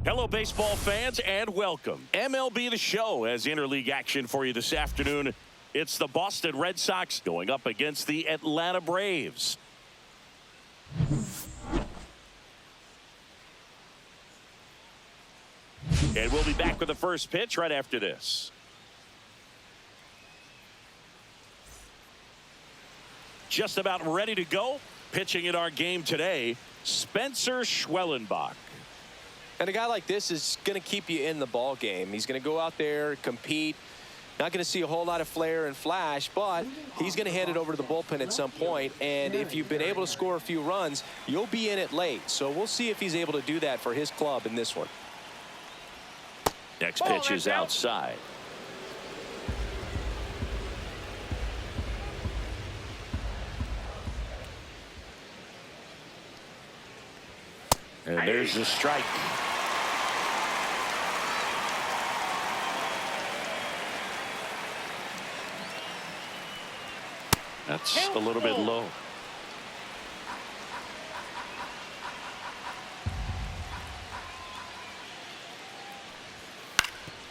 Hello, baseball fans, and welcome. MLB The Show has interleague action for you this afternoon. It's the Boston Red Sox going up against the Atlanta Braves. And we'll be back with the first pitch right after this. Just about ready to go. Pitching in our game today, Spencer Schwellenbach. And a guy like this is going to keep you in the ball game. He's going to go out there, compete. Not going to see a whole lot of flair and flash, but he's going to hand it over to the bullpen at some point. And if you've been able to score a few runs, you'll be in it late. So we'll see if he's able to do that for his club in this one. Next pitch is outside. And there's the strike. That's a little bit low.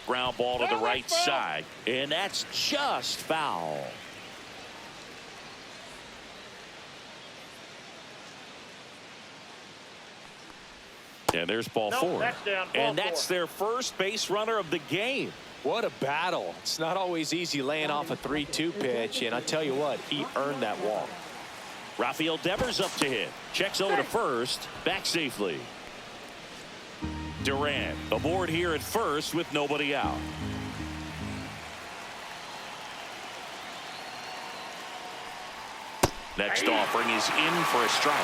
Ground ball to the right side, and that's just foul. And there's ball four. And that's their first base runner of the game. What a battle. It's not always easy laying off a 3-2 pitch, and I tell you what, he earned that walk. Rafael Devers up to hit. Checks over to first. Back safely. Durant aboard here at first with nobody out. Next offering is in for a strike.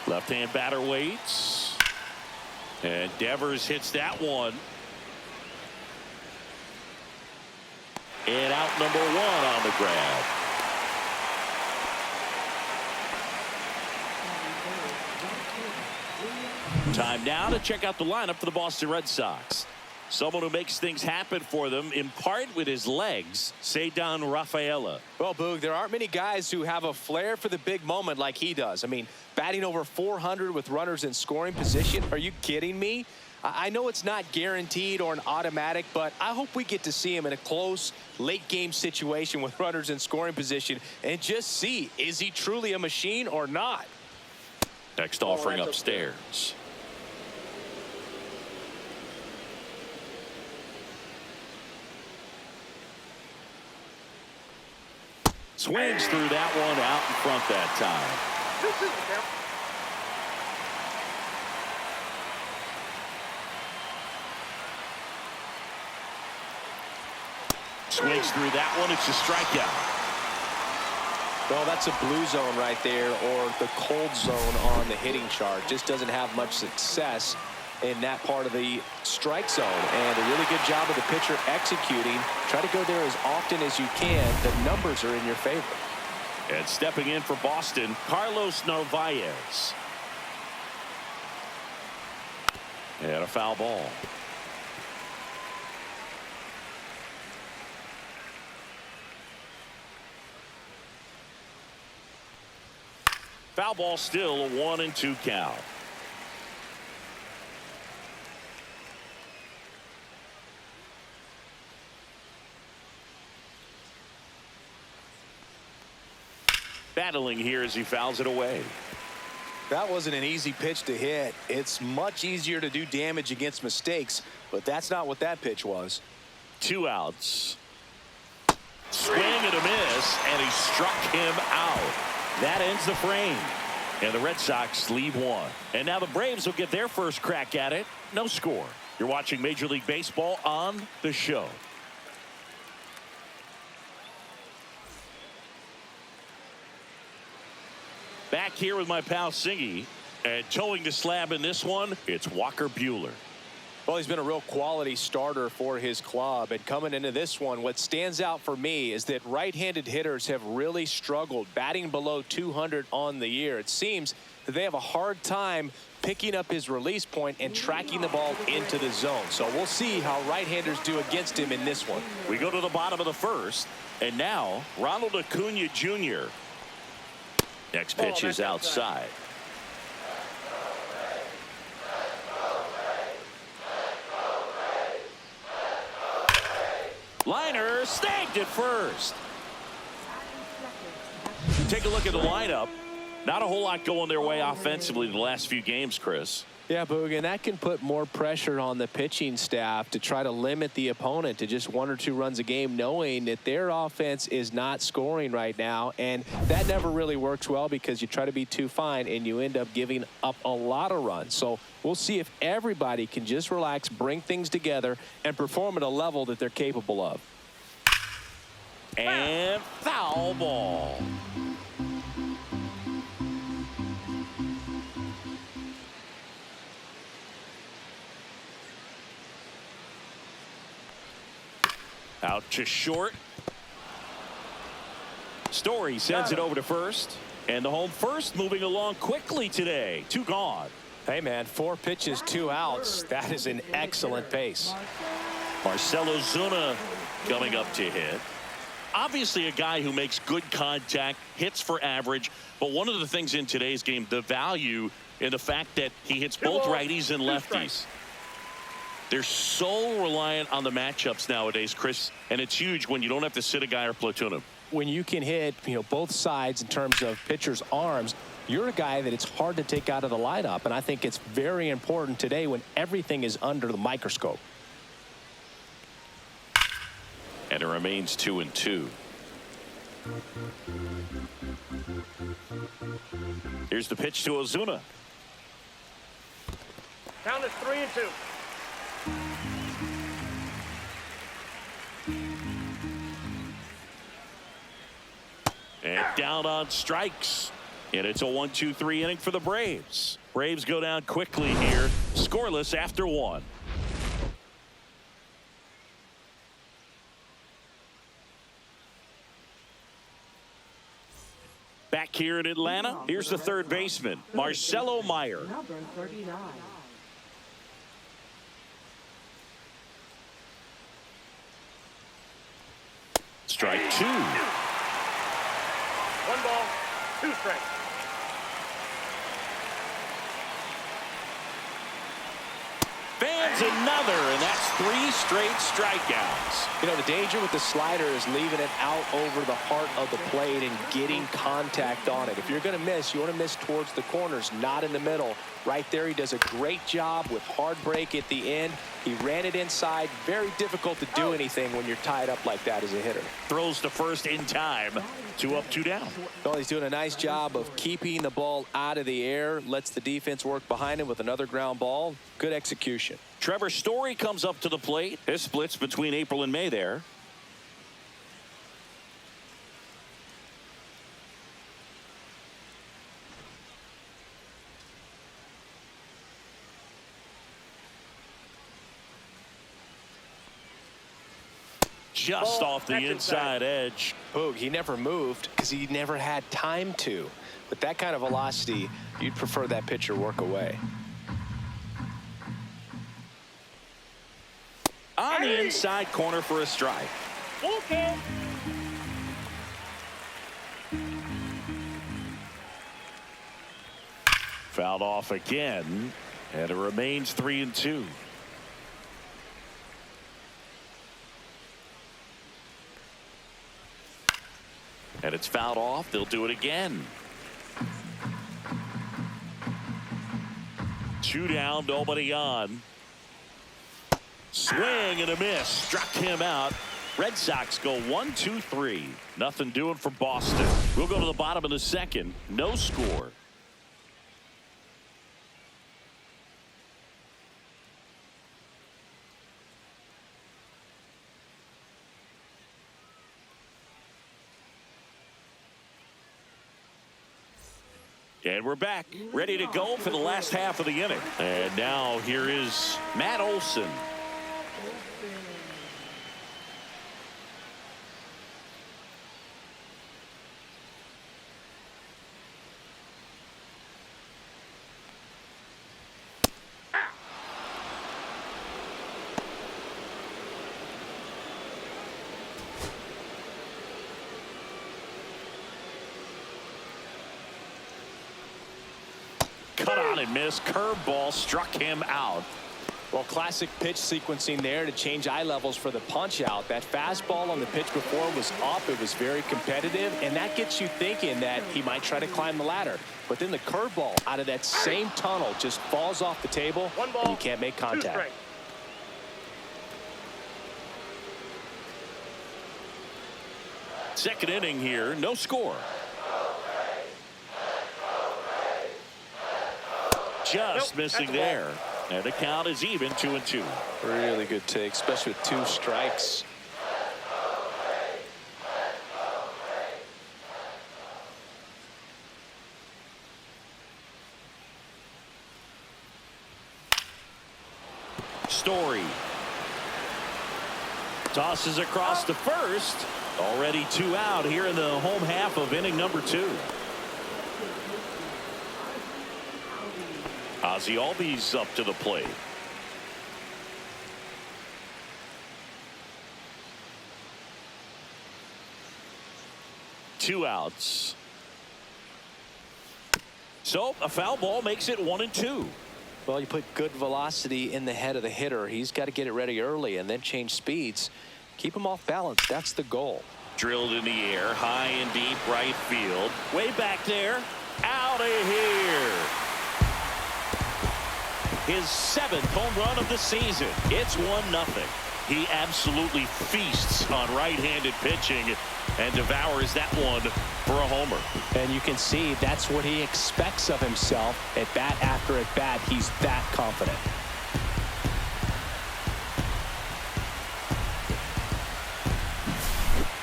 Left-hand batter waits. And Devers hits that one. And out number one on the grab. Time now to check out the lineup for the Boston Red Sox. Someone who makes things happen for them, in part with his legs, Ceddanne Rafaela. Well, Boog, there aren't many guys who have a flair for the big moment like he does. I mean, batting over 400 with runners in scoring position. Are you kidding me? I know it's not guaranteed or an automatic, but I hope we get to see him in a close, late-game situation with runners in scoring position and just see, is he truly a machine or not? Next offering upstairs. Swings through that one out in front that time. Swings through that one. It's a strikeout. Well, that's a blue zone right there, or the cold zone on the hitting chart. Just doesn't have much success in that part of the strike zone, and a really good job of the pitcher executing. Try to go there as often as you can. The numbers are in your favor. And stepping in for Boston, Carlos Narvaez. And a foul ball. Foul ball, still a 1-2 count. Battling here as he fouls it away. That wasn't an easy pitch to hit. It's much easier to do damage against mistakes, but that's not what that pitch was. 2 outs. Swing and a miss, and he struck him out. That ends the frame. And the Red Sox leave one. And now the Braves will get their first crack at it. No score. You're watching Major League Baseball on The Show. Back here with my pal Singy, and towing the slab in this one, it's Walker Buehler. Well, he's been a real quality starter for his club, and coming into this one, what stands out for me is that right-handed hitters have really struggled, batting below 200 on the year. It seems that they have a hard time picking up his release point and tracking the ball into the zone. So we'll see how right-handers do against him in this one. We go to the bottom of the first, and now Ronald Acuna Jr. Next pitch is outside. Liner snagged at first. Take a look at the lineup. Not a whole lot going their way offensively the last few games, Chris. Yeah, Boog, and that can put more pressure on the pitching staff to try to limit the opponent to just 1 or 2 runs a game, knowing that their offense is not scoring right now. And that never really works well because you try to be too fine and you end up giving up a lot of runs. So we'll see if everybody can just relax, bring things together, and perform at a level that they're capable of. And foul ball. Out to short. Story sends it over to first. And the home first moving along quickly today. 2 gone. Hey, man, 4 pitches, 2 outs. That is an excellent pace. Marcell Ozuna coming up to hit. Obviously a guy who makes good contact, hits for average. But one of the things in today's game, the value in the fact that he hits both righties and lefties. They're so reliant on the matchups nowadays, Chris, and it's huge when you don't have to sit a guy or platoon him. When you can hit, both sides in terms of pitchers' arms, you're a guy that it's hard to take out of the lineup, and I think it's very important today when everything is under the microscope. And it remains 2-2. Here's the pitch to Ozuna. Count is 3-2. And down on strikes. And it's a 1-2-3 inning for the Braves. Braves go down quickly here, scoreless after 1. Back here in Atlanta, here's the third baseman, Marcelo Meyer. Number 39. Strike 2. 1 ball, 2 strikes. Fans another, and that's 3 straight strikeouts. The danger with the slider is leaving it out over the heart of the plate and getting contact on it. If you're going to miss, you want to miss towards the corners, not in the middle. Right there, he does a great job with hard break at the end. He ran it inside. Very difficult to do anything when you're tied up like that as a hitter. Throws to first in time. 2 up, 2 down. Well, he's doing a nice job of keeping the ball out of the air. Lets the defense work behind him with another ground ball. Good execution. Trevor Story comes up to the plate. His splits between April and May there. Just off the inside edge. Boog, he never moved because he never had time to. With that kind of velocity, you'd prefer that pitcher work away. On the inside corner for a strike. Okay. Fouled off again, and it remains 3-2. And it's fouled off. They'll do it again. 2 down, nobody on. Swing and a miss. Struck him out. Red Sox go 1-2-3. Nothing doing for Boston. We'll go to the bottom of the second. No score. And we're back, ready to go for the last half of the inning. And now here is Matt Olson. swung on and missed. Curveball struck him out. Well, classic pitch sequencing there to change eye levels for the punch out. That fastball on the pitch before was up. It was very competitive, and that gets you thinking that he might try to climb the ladder. But then the curveball out of that same tunnel just falls off the table, and you can't make contact. Second inning here, no score. Just missing there. And the count is even 2-2. Really good take, especially with 2 strikes. Story tosses across to first. Already 2 out here in the home half of inning number 2. Ozzie Albies up to the plate. Two outs. So a foul ball makes it 1-2. Well, you put good velocity in the head of the hitter. He's got to get it ready early and then change speeds. Keep him off balance. That's the goal. Drilled in the air, high and deep right field. Way back there. Out of here. His 7th home run of the season. It's 1-0. He absolutely feasts on right-handed pitching and devours that one for a homer. And you can see that's what he expects of himself at bat after at bat. He's that confident.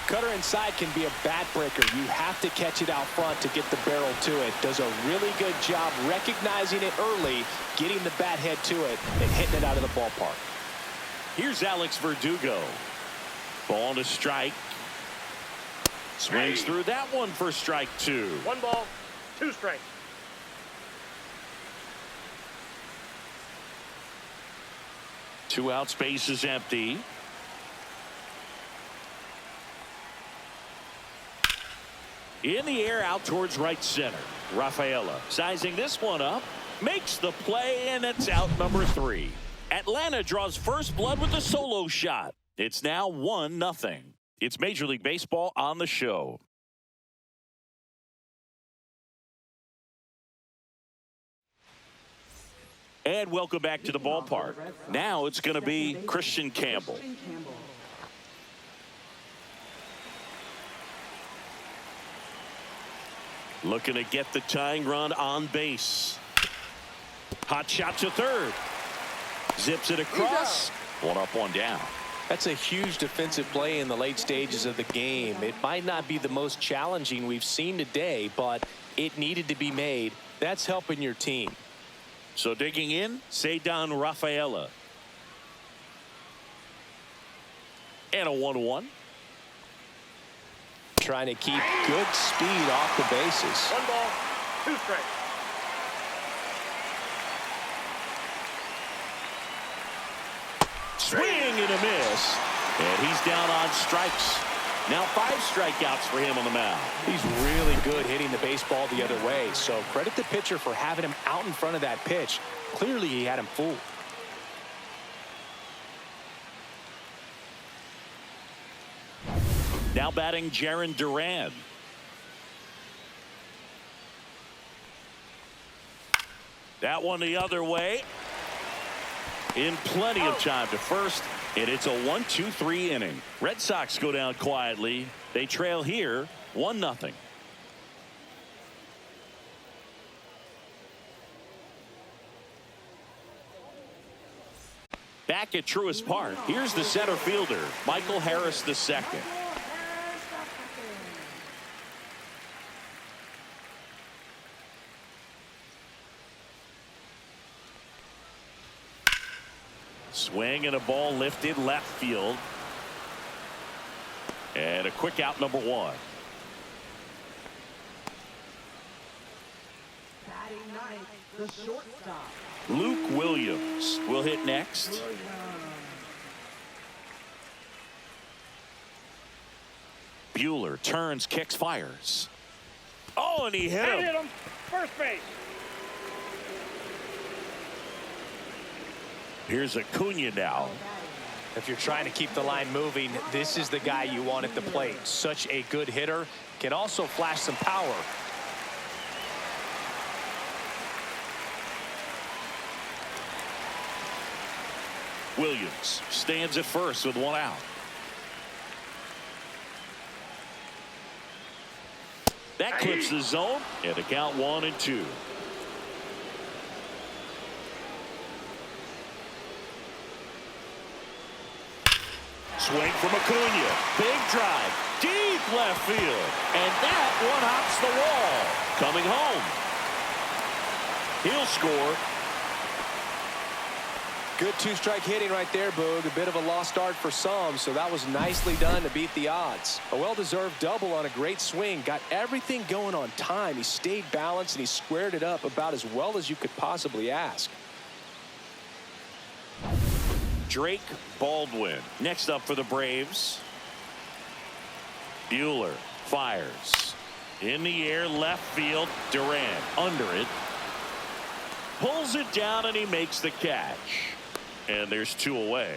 Cutter inside can be a bat breaker. You have to catch it out front to get the barrel to it. Does a really good job recognizing it early, getting the bat head to it, and hitting it out of the ballpark. Here's Alex Verdugo. Ball to strike. Swings through that one for strike 2. 1 ball, 2 strikes. Two out, space is empty. In the air out towards right center. Rafaela sizing this one up. Makes the play, and it's out number 3. Atlanta draws first blood with a solo shot. It's now 1-0. It's Major League Baseball on the show. And welcome back to the ballpark. Now it's going to be Christian Campbell. Looking to get the tying run on base. Hot shot to third. Zips it across. 1 up, 1 down. That's a huge defensive play in the late stages of the game. It might not be the most challenging we've seen today, but it needed to be made. That's helping your team. So digging in, Ceddanne Rafaela. And a 1-1. Trying to keep good speed off the bases. 1 ball, 2 strikes. Swing and a miss. And he's down on strikes. Now 5 strikeouts for him on the mound. He's really good hitting the baseball the other way. So credit the pitcher for having him out in front of that pitch. Clearly he had him fooled. Now batting Jarren Duran. That one the other way. In plenty of time to first. And it's a 1-2-3 inning. Red Sox go down quietly. They trail here 1-0. Back at Truist Park, here's the center fielder, Michael Harris II. Swing and a ball lifted left field. And a quick out, number 1. Batting ninth, the shortstop. Luke Williams will hit next. Buehler turns, kicks, fires. Oh, and he hit him. Hit him. First base. Here's Acuna now. If you're trying to keep the line moving, this is the guy you want at the plate. Such a good hitter. Can also flash some power. Williams stands at first with one out. That clips the zone, and the count 1-2. Swing from Acuna. Big drive. Deep left field. And that one hops the wall. Coming home. He'll score. Good two-strike hitting right there, Boog. A bit of a lost start for some, so that was nicely done to beat the odds. A well-deserved double on a great swing. Got everything going on time. He stayed balanced, and he squared it up about as well as you could possibly ask. Drake Baldwin next up for the Braves. Buehler fires. In the air, left field. Durant under it. Pulls it down, and he makes the catch. And there's two away.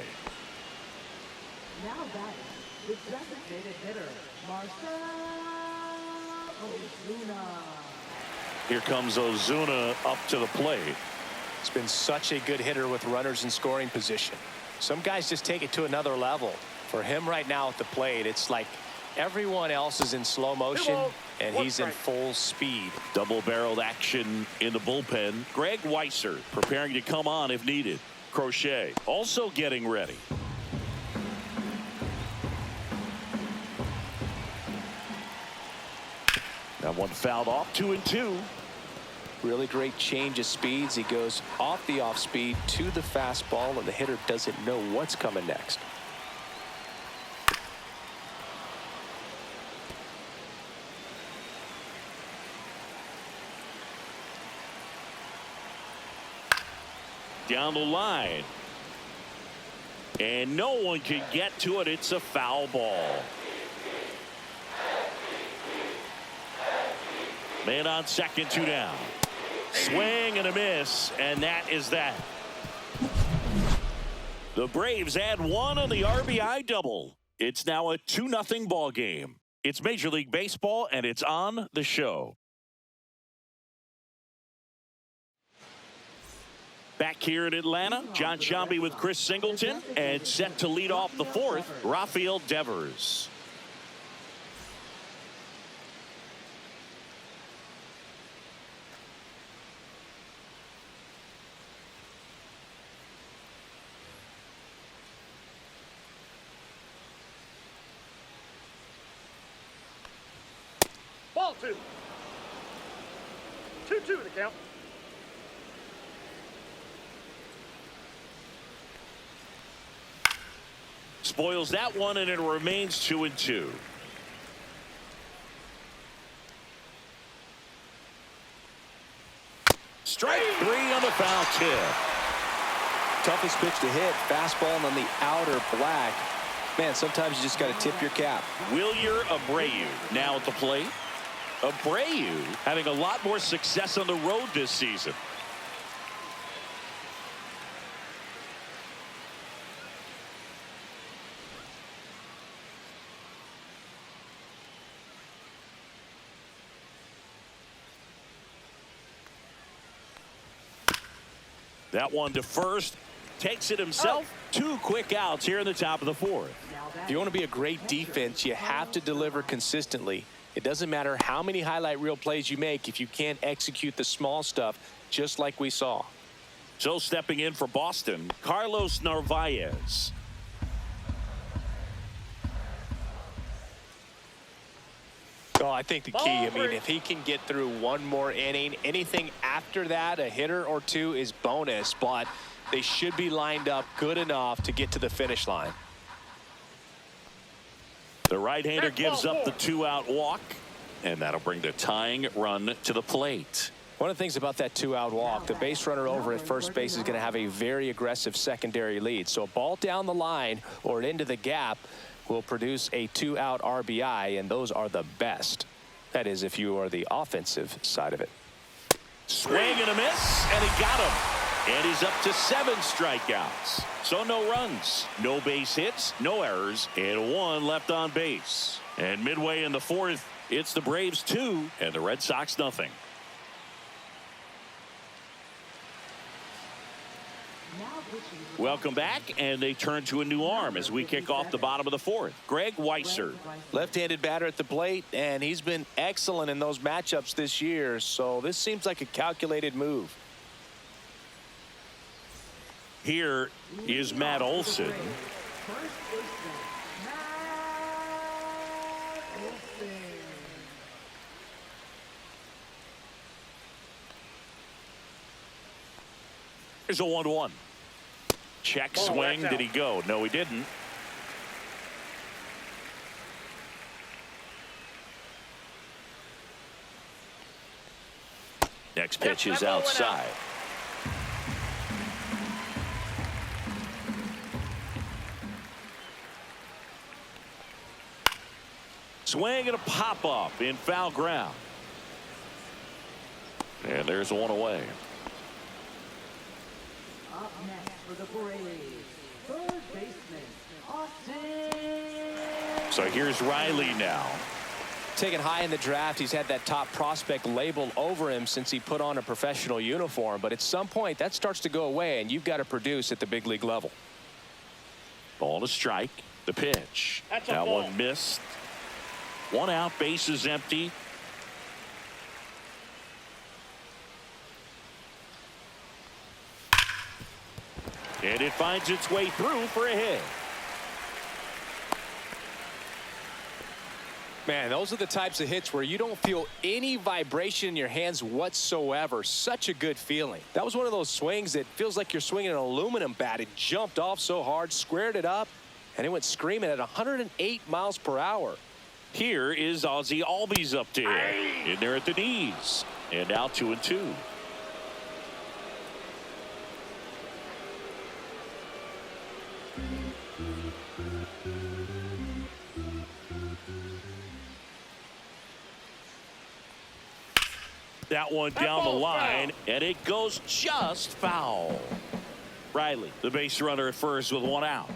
Now batting, the designated hitter, Marcell Ozuna. Here comes Ozuna up to the plate. He's been such a good hitter with runners in scoring position. Some guys just take it to another level. For him right now at the plate, it's like everyone else is in slow motion, and he's in full speed. Double-barreled action in the bullpen. Greg Weisser preparing to come on if needed. Crochet also getting ready. That one fouled off. 2-2. Really great change of speeds. He goes off the off speed to the fastball, and the hitter doesn't know what's coming next. Down the line. And no one can get to it. It's a foul ball. Man on second, two down. Swing and a miss, and that is that. The Braves add one on the RBI double. It's now a 2-0 ball game. It's Major League Baseball, and it's on the show. Back here in Atlanta, John Sciambi with Chris Singleton, and set to lead off the fourth, Rafael Devers. Ball two. 2-2 the count. Spoils that one, and it remains 2-2. Strike three on the foul tip. Toughest pitch to hit, fastball on the outer black. Man, sometimes you just got to tip your cap. Wilyer Abreu now at the plate. Abreu having a lot more success on the road this season. That one to first. Takes it himself. Two quick outs here in the top of the fourth. If you want to be a great defense, you have to deliver consistently. It doesn't matter how many highlight reel plays you make if you can't execute the small stuff, just like we saw. So stepping in for Boston, Carlos Narvaez. Oh, I think the key, I mean, if he can get through one more inning, anything after that, a hitter or two is bonus, but they should be lined up good enough to get to the finish line. The right-hander gives up the 2-out walk, and that'll bring the tying run to the plate. One of the things about that 2-out walk, the base runner over at first base is going to have a very aggressive secondary lead. So a ball down the line or into the gap will produce a 2-out RBI, and those are the best. That is, if you are the offensive side of it. Swing and a miss, and he got him. And he's up to 7 strikeouts. So no runs, no base hits, no errors, and 1 left on base. And midway in the 4th, it's the Braves 2 and the Red Sox nothing. Welcome back, and they turn to a new arm as we kick off the bottom of the 4th. Greg Weisser. Left-handed batter at the plate, and he's been excellent in those matchups this year, so this seems like a calculated move. Here is Matt Olson. Here's a 1-1. Check swing. Did he go? No, he didn't. Next pitch is outside. Swing and a pop up in foul ground. And there's 1 away. Up next for the Braves, third baseman, Austin. So here's Riley now. Taken high in the draft, he's had that top prospect label over him since he put on a professional uniform. But at some point, that starts to go away, and you've got to produce at the big league level. Ball to strike. The pitch. That's a that ball. one missed. 1 out, base is empty. And it finds its way through for a hit. Man, those are the types of hits where you don't feel any vibration in your hands whatsoever. Such a good feeling. That was one of those swings that feels like you're swinging an aluminum bat. It jumped off so hard, squared it up, and it went screaming at 108 miles per hour. Here is Ozzie Albies up to him. In there at the knees. And now 2-2. That one down the line, and it goes just foul. Riley, the base runner at first with 1 out.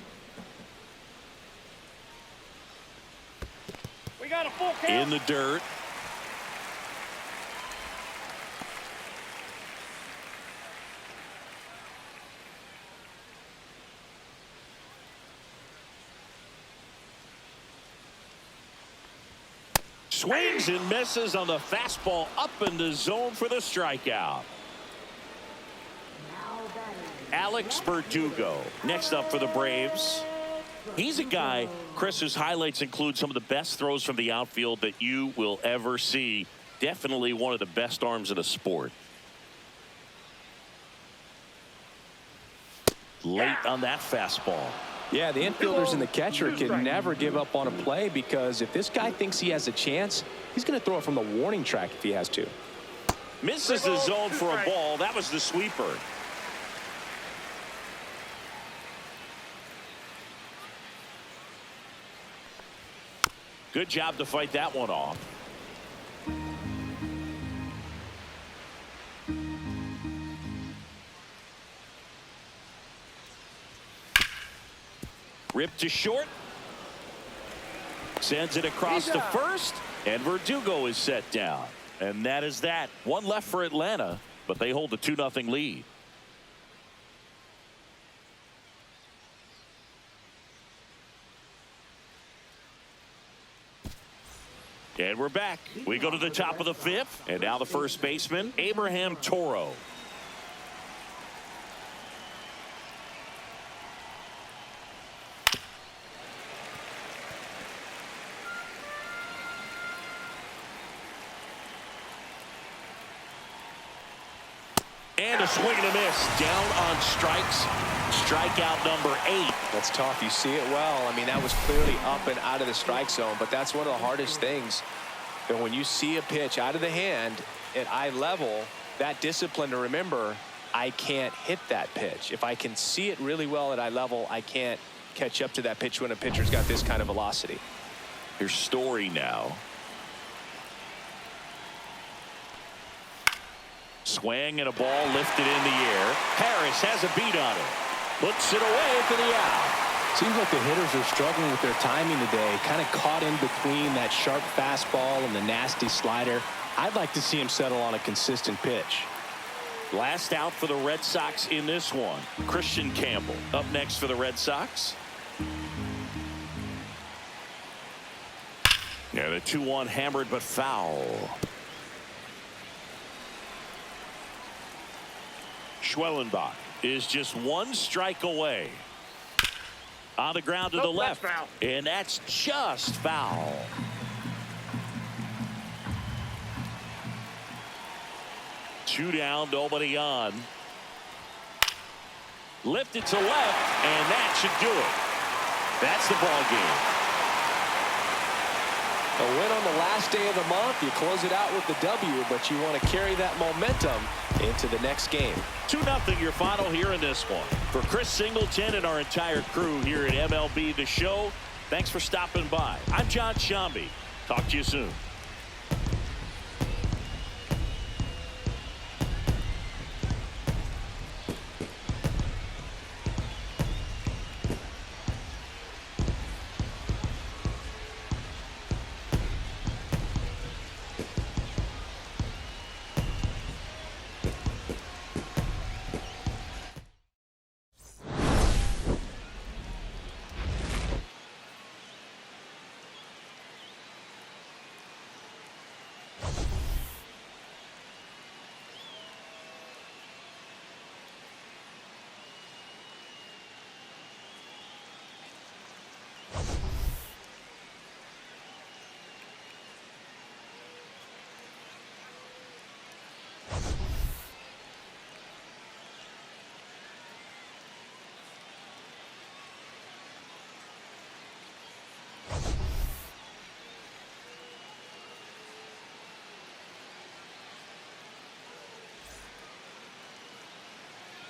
We got a full count. In the dirt. Swings and misses on the fastball up in the zone for the strikeout. Alex Verdugo next up for the Braves. He's a guy, Chris, whose highlights include some of the best throws from the outfield that you will ever see. Definitely one of the best arms in the sport. Late on that fastball. Yeah, the infielders and the catcher can never give up on a play, because if this guy thinks he has a chance, he's going to throw it from the warning track if he has to. Misses the zone for a ball. That was the sweeper. Good job to fight that one off. Ripped to short. Sends it across to first. And Verdugo is set down. And that is that. 1 left for Atlanta, but they hold a 2-0 lead. And we're back. We go to the top of the 5th. And now the first baseman, Abraham Toro. And a swing and a miss. Down on strikes. Strikeout number 8. That's tough. You see it well. I mean, that was clearly up and out of the strike zone, but that's one of the hardest things. That when you see a pitch out of the hand at eye level, that discipline to remember, I can't hit that pitch. If I can see it really well at eye level, I can't catch up to that pitch when a pitcher's got this kind of velocity. Here's Story now. Swing and a ball lifted in the air. Harris has a beat on it. Puts it away for the out. Seems like the hitters are struggling with their timing today. Kind of caught in between that sharp fastball and the nasty slider. I'd like to see him settle on a consistent pitch. Last out for the Red Sox in this one. Christian Campbell up next for the Red Sox. Yeah, the 2-1 hammered but foul. Schwellenbach is just one strike away. On the ground to the left. That's foul. And that's just foul. Two down, nobody on. Lifted to left, and that should do it. That's the ball game. A win on the last day of the month. You close it out with the W, but you want to carry that momentum into the next game. 2-0 your final here in this one. For Chris Singleton and our entire crew here at MLB The Show, thanks for stopping by. I'm John Shambi. Talk to you soon.